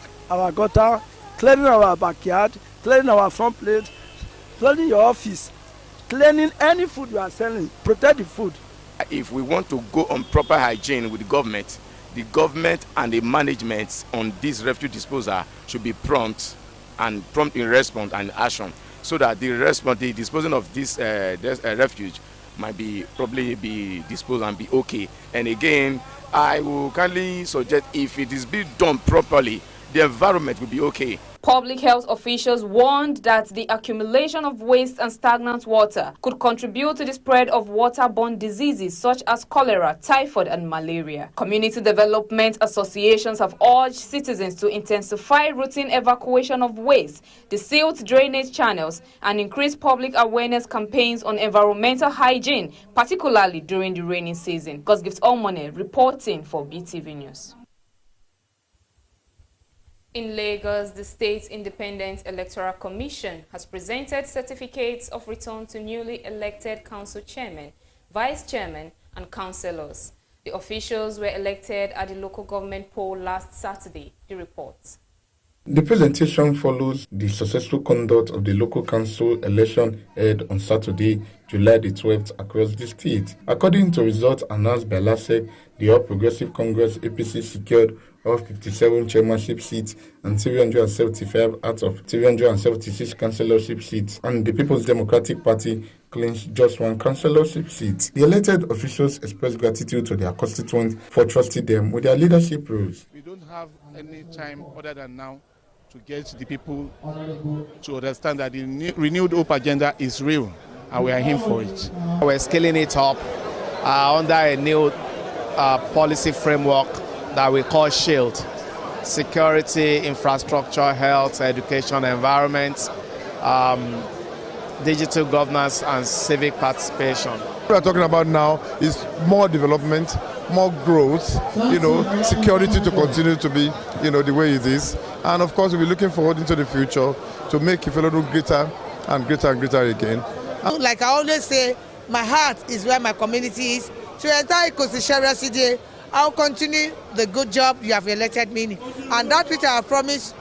gutter, clearing our backyard, clearing our front plate, clearing your office, cleaning any food you are selling, protect the food. If we want to go on proper hygiene with the government and the management on this refuse disposal should be prompt in response and action, so that the disposal of this refuge might probably be disposed and be okay. And again, I will kindly suggest if it is being done properly, the environment will be okay. Public health officials warned that the accumulation of waste and stagnant water could contribute to the spread of waterborne diseases such as cholera, typhoid, and malaria. Community development associations have urged citizens to intensify routine evacuation of waste, sealed drainage channels, and increase public awareness campaigns on environmental hygiene, particularly during the rainy season. Gosgift Omone reporting for BeeTv News. In Lagos, the State Independent Electoral Commission has presented certificates of return to newly elected council chairman, vice chairman, and councillors. The officials were elected at the local government poll last Saturday. The report. The presentation follows the successful conduct of the local council election held on Saturday, July the 12th across the state. According to results announced by LASEC, the All Progressive Congress APC secured all 57 chairmanship seats and 375 out of 376 councillorship seats, and the People's Democratic Party clinched just one councillorship seat. The elected officials expressed gratitude to their constituents for trusting them with their leadership roles. We don't have any time other than now to get the people to understand that the renewed hope agenda is real and we are in for it. We're scaling it up under a new policy framework that we call SHIELD: security, infrastructure, health, education, environment, digital governance, and civic participation. What we're talking about now is more development, more growth, security to continue to be, the way it is. And of course, we'll be looking forward into the future to make Ifelodun greater and greater and greater again. Like I always say, my heart is where my community is. To entire Kosisharia CDA, I'll continue the good job you have elected me. And that which I have promised,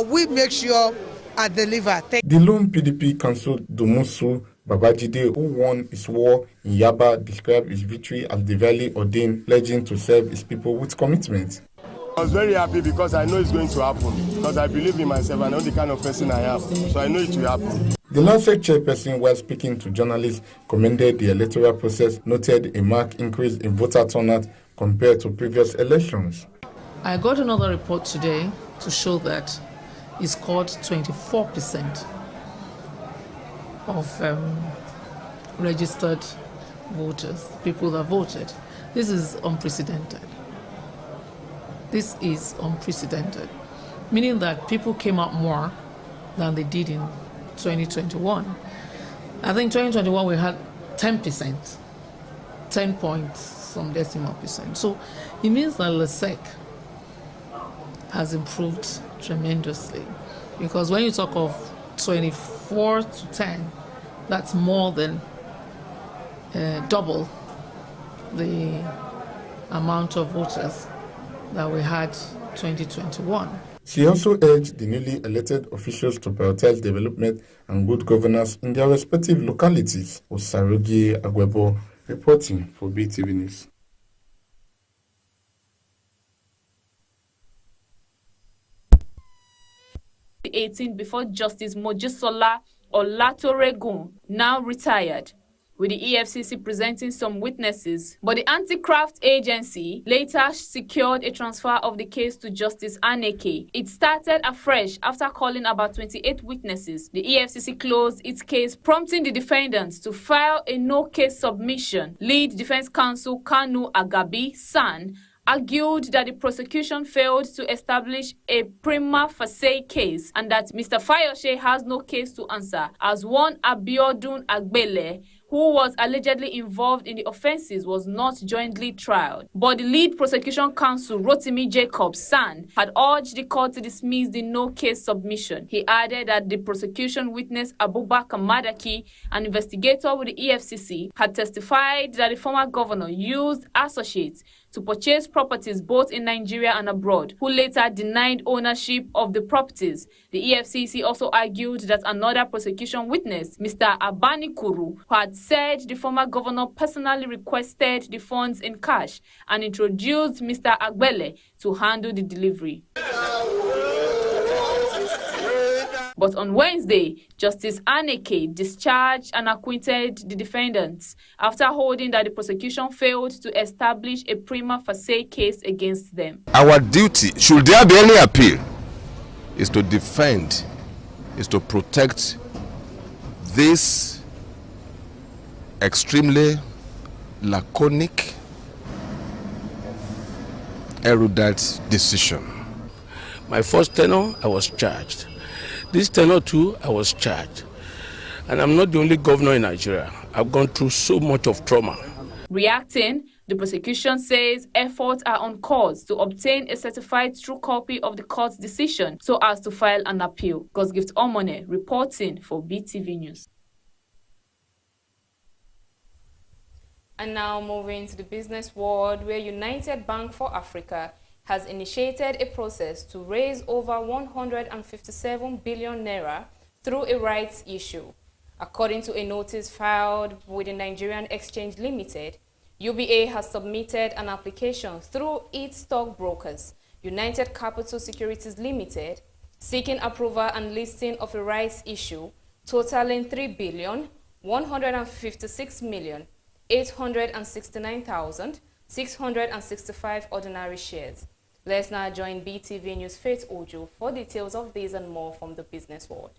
we make sure I deliver. The lone PDP council Dumusu Babajide, who won his war in Yaba, described his victory as divinely ordained, pledging to serve his people with commitment. I was very happy because I know it's going to happen, because I believe in myself. I know the kind of person I am, so I know it will happen. The LASEC chairperson, while speaking to journalists, commended the electoral process, noted a marked increase in voter turnout compared to previous elections. I got another report today to show that he scored 24% of registered voters, people that voted. This is unprecedented. This is unprecedented, meaning that people came out more than they did in 2021. I think 2021 we had 10%, 10 points, some decimal percent. So it means that LASEC has improved tremendously, because when you talk of 24 to 10, that's more than double the amount of voters that we had 2021. She also urged the newly elected officials to prioritize development and good governance in their respective localities. Osarogi Agwebo reporting for BeeTv News. The 18th before Justice Mojisola Olatoregun, now retired, with the EFCC presenting some witnesses. But the anti-graft agency later secured a transfer of the case to Justice Aneke. It started afresh after calling about 28 witnesses. The EFCC closed its case, prompting the defendants to file a no-case submission. Lead Defense Counsel Kanu Agabi San argued that the prosecution failed to establish a prima facie case and that Mr. Fayose has no case to answer, as one Abiodun Agbele, who was allegedly involved in the offences, was not jointly tried. But the lead prosecution counsel, Rotimi Jacob San, had urged the court to dismiss the no-case submission. He added that the prosecution witness Abubakar Madaki, an investigator with the EFCC, had testified that the former governor used associates to purchase properties both in Nigeria and abroad, who later denied ownership of the properties. The EFCC also argued that another prosecution witness, Mr. Abani Kuru, who had said the former governor personally requested the funds in cash and introduced Mr. Agbele to handle the delivery. But on Wednesday, Justice Aneke discharged and acquitted the defendants after holding that the prosecution failed to establish a prima facie case against them. Our duty, should there be any appeal, is to defend, is to protect this extremely laconic, erudite decision. My first tenure, I was charged. This tenure too, I was charged. And I'm not the only governor in Nigeria. I've gone through so much of trauma. Reacting, the prosecution says efforts are on course to obtain a certified true copy of the court's decision so as to file an appeal. Gosgift Omone reporting for BeeTv News. And now moving to the business world, where United Bank for Africa has initiated a process to raise over 157 billion naira through a rights issue. According to a notice filed with the Nigerian Exchange Limited, UBA has submitted an application through its stockbrokers, United Capital Securities Limited, seeking approval and listing of a rights issue totaling 3,156,869,665 ordinary shares. Let's now join BeeTv News Faith Ojo for details of these and more from the business world.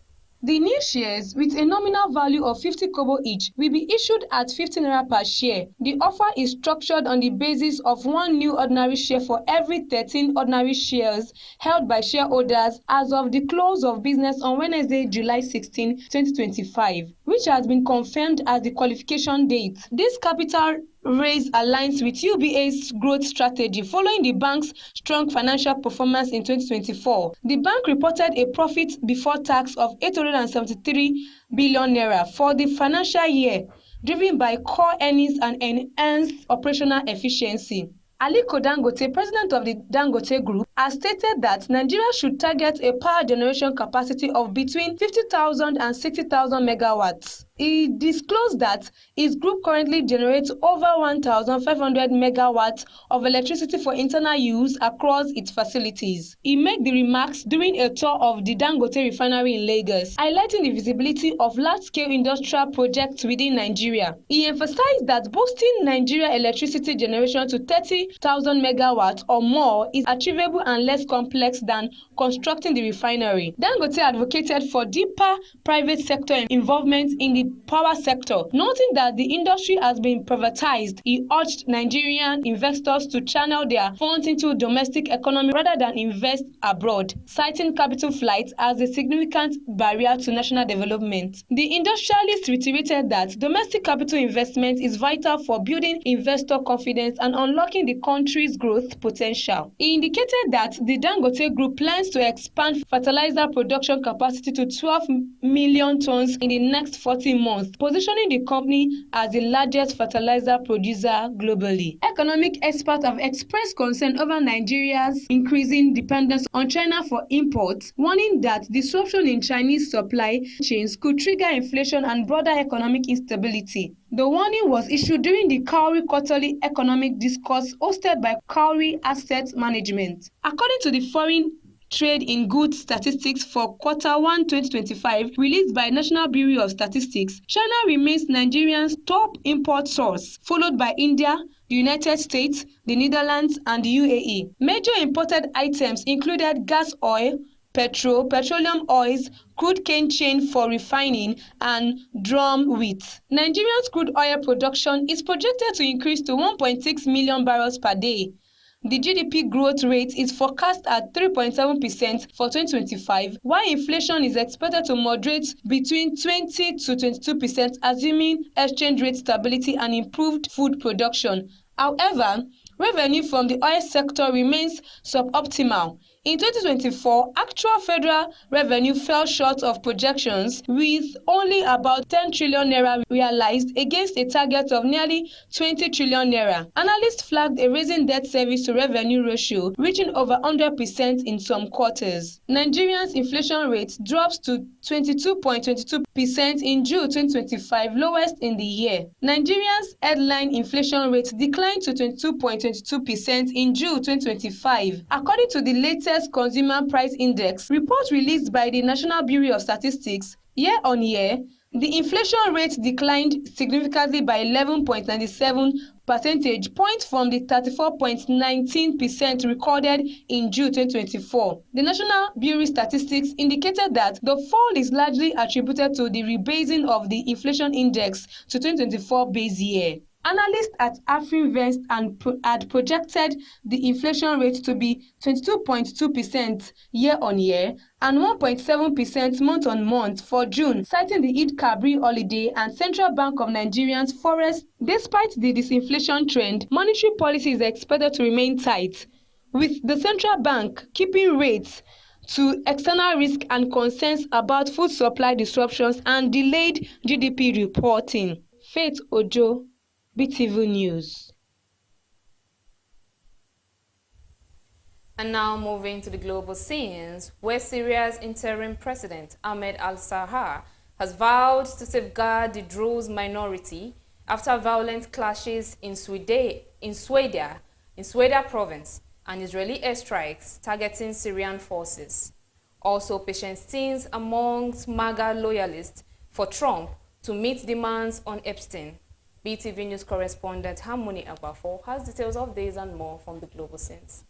The new shares, with a nominal value of 50 kobo each, will be issued at 50 naira per share. The offer is structured on the basis of one new ordinary share for every 13 ordinary shares held by shareholders as of the close of business on Wednesday, July 16, 2025, which has been confirmed as the qualification date. This capital raise aligns with UBA's growth strategy following the bank's strong financial performance in 2024. The bank reported a profit before tax of 873 billion naira for the financial year, driven by core earnings and enhanced operational efficiency. Aliko Dangote, president of the Dangote Group, has stated that Nigeria should target a power generation capacity of between 50,000 and 60,000 megawatts. He disclosed that his group currently generates over 1,500 megawatts of electricity for internal use across its facilities. He made the remarks during a tour of the Dangote refinery in Lagos, highlighting the visibility of large-scale industrial projects within Nigeria. He emphasized that boosting Nigeria electricity generation to 30,000 megawatts or more is achievable and less complex than constructing the refinery. Dangote advocated for deeper private sector involvement in the power sector, noting that the industry has been privatized. He urged Nigerian investors to channel their funds into domestic economy rather than invest abroad, citing capital flight as a significant barrier to national development. The industrialist reiterated that domestic capital investment is vital for building investor confidence and unlocking the country's growth potential. He indicated that the Dangote Group plans to expand fertilizer production capacity to 12 million tons in the next 40 months, positioning the company as the largest fertilizer producer globally. Economic experts have expressed concern over Nigeria's increasing dependence on China for imports, warning that disruption in Chinese supply chains could trigger inflation and broader economic instability. The warning was issued during the Cowrie Quarterly Economic Discourse hosted by Cowrie Asset Management. According to the Foreign Trade in Goods Statistics for Q1 2025 released by National Bureau of Statistics, China remains Nigeria's top import source, followed by India, the United States, the Netherlands, and the UAE. Major imported items included gas oil, petroleum oils, crude cane chain for refining, and drum wheat. Nigeria's crude oil production is projected to increase to 1.6 million barrels per day. The GDP growth rate is forecast at 3.7% for 2025, while inflation is expected to moderate between 20 to 22%, assuming exchange rate stability and improved food production. However, revenue from the oil sector remains suboptimal. In 2024, actual federal revenue fell short of projections, with only about 10 trillion naira realized against a target of nearly 20 trillion naira. Analysts flagged a rising debt service to revenue ratio, reaching over 100% in some quarters. Nigeria's inflation rate drops to 22.22% in June 2025, lowest in the year. Nigeria's headline inflation rate declined to 22.22% in June 2025, according to the latest Consumer Price Index report released by the National Bureau of Statistics. Year on year, the inflation rate declined significantly by 11.97 percentage point from the 34.19% recorded in June 2024. The National Bureau of Statistics indicated that the fall is largely attributed to the rebasing of the inflation index to 2024 base year. Analysts at AfriVest had projected the inflation rate to be 22.2% year-on-year and 1.7% month-on-month for June, citing the Eid Kabir holiday and Central Bank of Nigeria's forex. Despite the disinflation trend, monetary policy is expected to remain tight, with the central bank keeping rates to external risk and concerns about food supply disruptions and delayed GDP reporting. Faith Ojo, BeeTv News. And now moving to the global scenes, where Syria's interim president, Ahmed al-Sarraj, has vowed to safeguard the Druze minority after violent clashes in Sweden province and Israeli airstrikes targeting Syrian forces. Also, patient scenes amongst MAGA loyalists for Trump to meet demands on Epstein. BeeTv News correspondent Harmony Agbafo has details of these and more from the global scenes.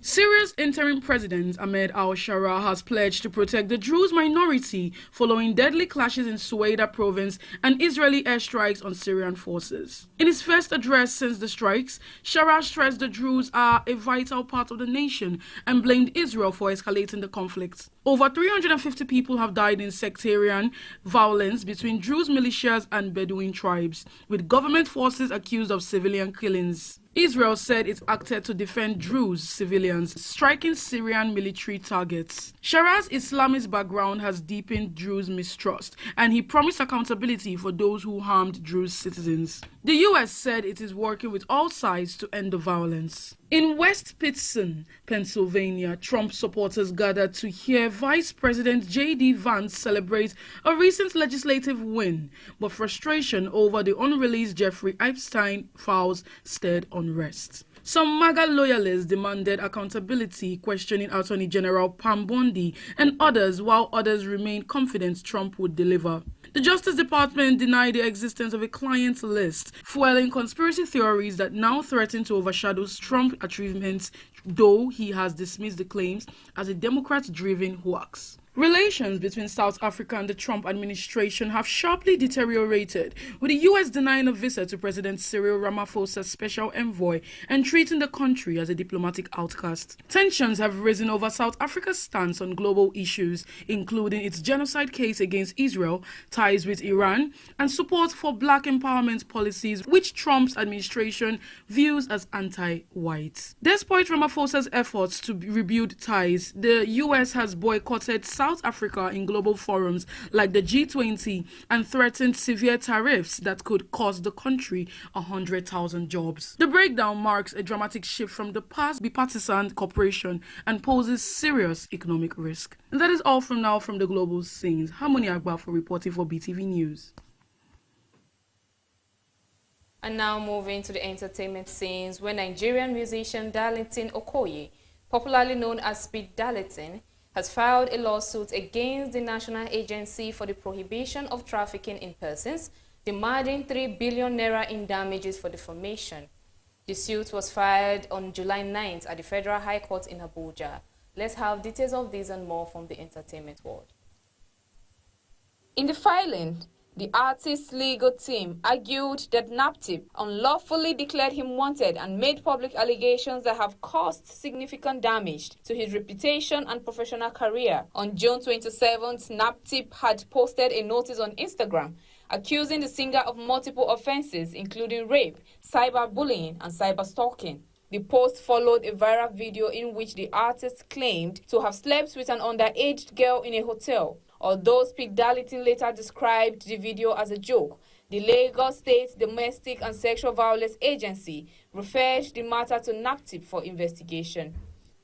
Syria's interim president Ahmed al-Sarraj has pledged to protect the Druze minority following deadly clashes in Sueda province and Israeli airstrikes on Syrian forces. In his first address since the strikes, Sarraj stressed the Druze are a vital part of the nation and blamed Israel for escalating the conflict. Over 350 people have died in sectarian violence between Druze militias and Bedouin tribes, with government forces accused of civilian killings. Israel said it acted to defend Druze civilians, striking Syrian military targets. Sarraj's Islamist background has deepened Druze mistrust, and he promised accountability for those who harmed Druze citizens. The U.S. said it is working with all sides to end the violence. In West Pittston, Pennsylvania, Trump supporters gathered to hear Vice President J.D. Vance celebrate a recent legislative win, but frustration over the unreleased Jeffrey Epstein files stirred unrest. Some MAGA loyalists demanded accountability, questioning Attorney General Pam Bondi and others, while others remained confident Trump would deliver. The Justice Department denied the existence of a client list, fueling conspiracy theories that now threaten to overshadow Trump's achievements, though he has dismissed the claims as a Democrat-driven hoax. Relations between South Africa and the Trump administration have sharply deteriorated, with the U.S. denying a visa to President Cyril Ramaphosa's special envoy and treating the country as a diplomatic outcast. Tensions have risen over South Africa's stance on global issues, including its genocide case against Israel, ties with Iran, and support for black empowerment policies, which Trump's administration views as anti-white. Despite Ramaphosa's efforts to rebuild ties, the U.S. has boycotted South Africa in global forums like the G20 and threatened severe tariffs that could cost the country 100,000 jobs. The breakdown marks a dramatic shift from the past bipartisan cooperation and poses serious economic risk. And that is all from now from the global scenes. Harmony Agbafo reporting for BeeTv News. And now moving to the entertainment scenes, where Nigerian musician Darlington Okoye, popularly known as Speed Darlington, has filed a lawsuit against the National Agency for the Prohibition of Trafficking in Persons, demanding 3 billion naira in damages for defamation. The suit was filed on July 9th at the Federal High Court in Abuja. Let's have details of this and more from the entertainment world. In the filing, the artist's legal team argued that NAPTIP unlawfully declared him wanted and made public allegations that have caused significant damage to his reputation and professional career. On June 27th, NAPTIP had posted a notice on Instagram accusing the singer of multiple offenses, including rape, cyberbullying, and cyberstalking. The post followed a viral video in which the artist claimed to have slept with an underage girl in a hotel. Although Speed Darlington later described the video as a joke, the Lagos State Domestic and Sexual Violence Agency referred the matter to NAPTIP for investigation.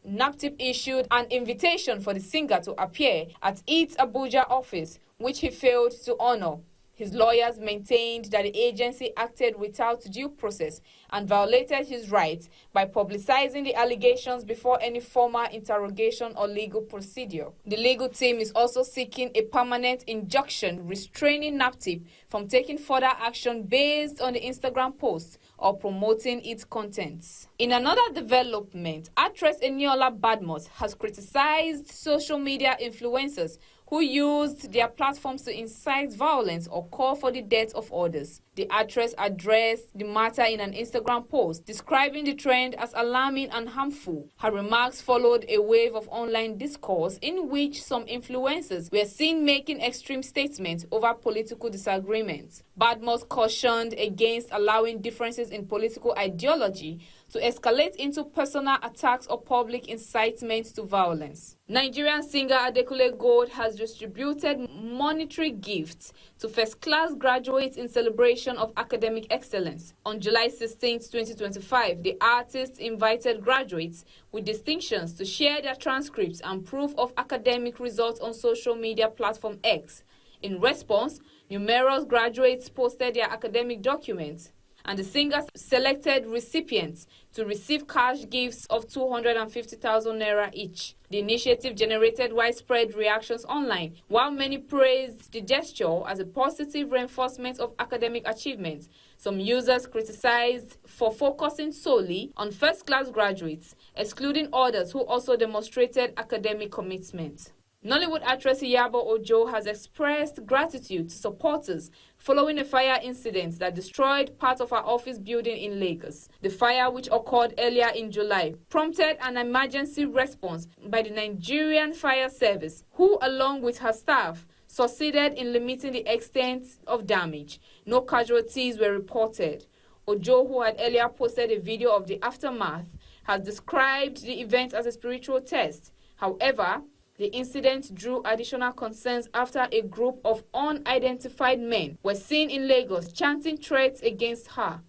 NAPTIP issued an invitation for the singer to appear at its Abuja office, which he failed to honor. His lawyers maintained that the agency acted without due process and violated his rights by publicizing the allegations before any formal interrogation or legal procedure. The legal team is also seeking a permanent injunction restraining NAPTIP from taking further action based on the Instagram post or promoting its contents. In another development, actress Eniola Badmus has criticized social media influencers who used their platforms to incite violence or call for the death of others. The actress addressed the matter in an Instagram post, describing the trend as alarming and harmful. Her remarks followed a wave of online discourse in which some influencers were seen making extreme statements over political disagreements. Badmus cautioned against allowing differences in political ideology to escalate into personal attacks or public incitement to violence. Nigerian singer Adekunle Gold has distributed monetary gifts to first-class graduates in celebration of academic excellence. On July 16, 2025, the artist invited graduates with distinctions to share their transcripts and proof of academic results on social media platform X. In response, numerous graduates posted their academic documents, and the singer selected recipients to receive cash gifts of 250,000 naira each. The initiative generated widespread reactions online, while many praised the gesture as a positive reinforcement of academic achievements. Some users criticized for focusing solely on first-class graduates, excluding others who also demonstrated academic commitment. Nollywood actress Iyabo Ojo has expressed gratitude to supporters following a fire incident that destroyed part of her office building in Lagos. The fire, which occurred earlier in July, prompted an emergency response by the Nigerian Fire Service, who, along with her staff, succeeded in limiting the extent of damage. No casualties were reported. Ojo, who had earlier posted a video of the aftermath, has described the event as a spiritual test. However, the incident drew additional concerns after a group of unidentified men were seen in Lagos chanting threats against her.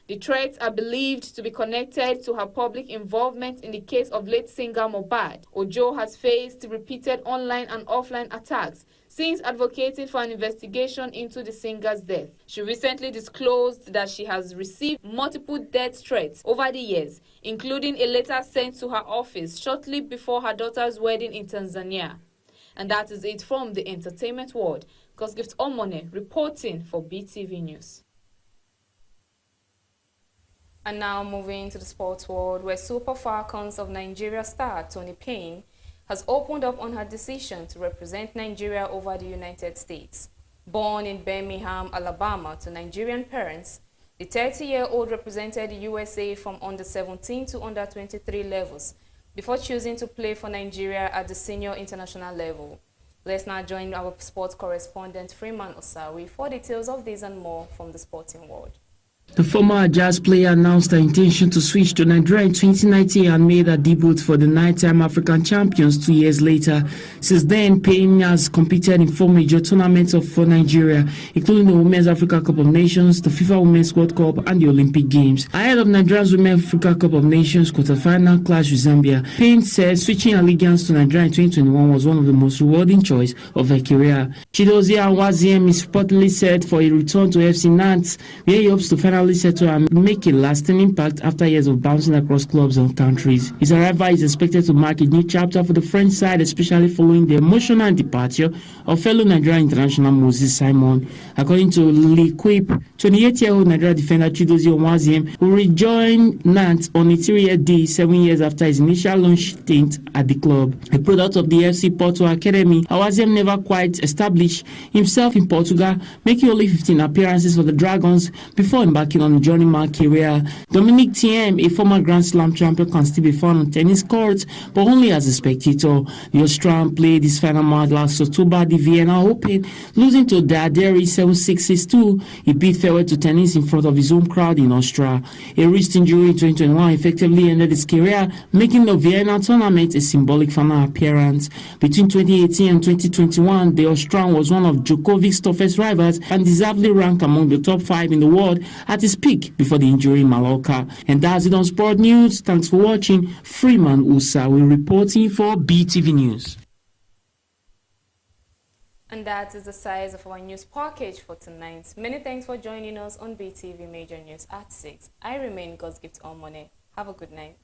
The threats are believed to be connected to her public involvement in the case of late singer Mohbad. Ojo has faced repeated online and offline attacks since advocating for an investigation into the singer's death. She recently disclosed that she has received multiple death threats over the years, including a letter sent to her office shortly before her daughter's wedding in Tanzania. And that is it from the entertainment world. Gosgift Omone reporting for BeeTv News. And now moving to the sports world, where Super Falcons of Nigeria star Tony Payne has opened up on her decision to represent Nigeria over the United States. Born in Birmingham, Alabama to Nigerian parents, the 30-year-old represented the USA from under 17 to under 23 levels before choosing to play for Nigeria at the senior international level. Let's now join our sports correspondent Freeman Osawi for details of this and more from the sporting world. The former Jazz player announced her intention to switch to Nigeria in 2019 and made her debut for the nine-time African champions 2 years later. Since then, Payne has competed in 4 major tournaments for Nigeria, including the Women's Africa Cup of Nations, the FIFA Women's World Cup, and the Olympic Games. Ahead of Nigeria's Women's Africa Cup of Nations quarterfinal clash with Zambia, Payne said switching allegiance to Nigeria in 2021 was one of the most rewarding choices of her career. Chidozie Awaziem is reportedly set for a return to FC Nantes, where he hopes to finally settle and make a lasting impact after years of bouncing across clubs and countries. His arrival is expected to mark a new chapter for the French side, especially following the emotional departure of fellow Nigerian international Moses Simon. According to L'Equipe, 28-year-old Nigeria defender Chidozie Awaziem will rejoin Nantes on a 3-year deal 7 years after his initial loan stint at the club. A product of the FC Porto Academy, Awaziem never quite established himself in Portugal, making only 15 appearances for the Dragons before embarking on a journeyman career. Dominic Thiem, a former Grand Slam champion, can still be found on tennis courts, but only as a spectator. The Australian played his final match last October at the Vienna Open, losing to Daderi 7-6-6-2. He beat farewell to tennis in front of his home crowd in Austria. A wrist injury in 2021 effectively ended his career, making the Vienna tournament a symbolic final appearance. Between 2018 and 2021, the Australian was one of Djokovic's toughest rivals and deservedly ranked among the top 5 in the world at his peak before the injury in Mallorca. And that's it on Sport News. Thanks for watching. Freeman Usawi reporting for BeeTv News. And that is the size of our news package for tonight. Many thanks for joining us on BeeTv Major News at 6. I remain God's Gift on Money. Have a good night.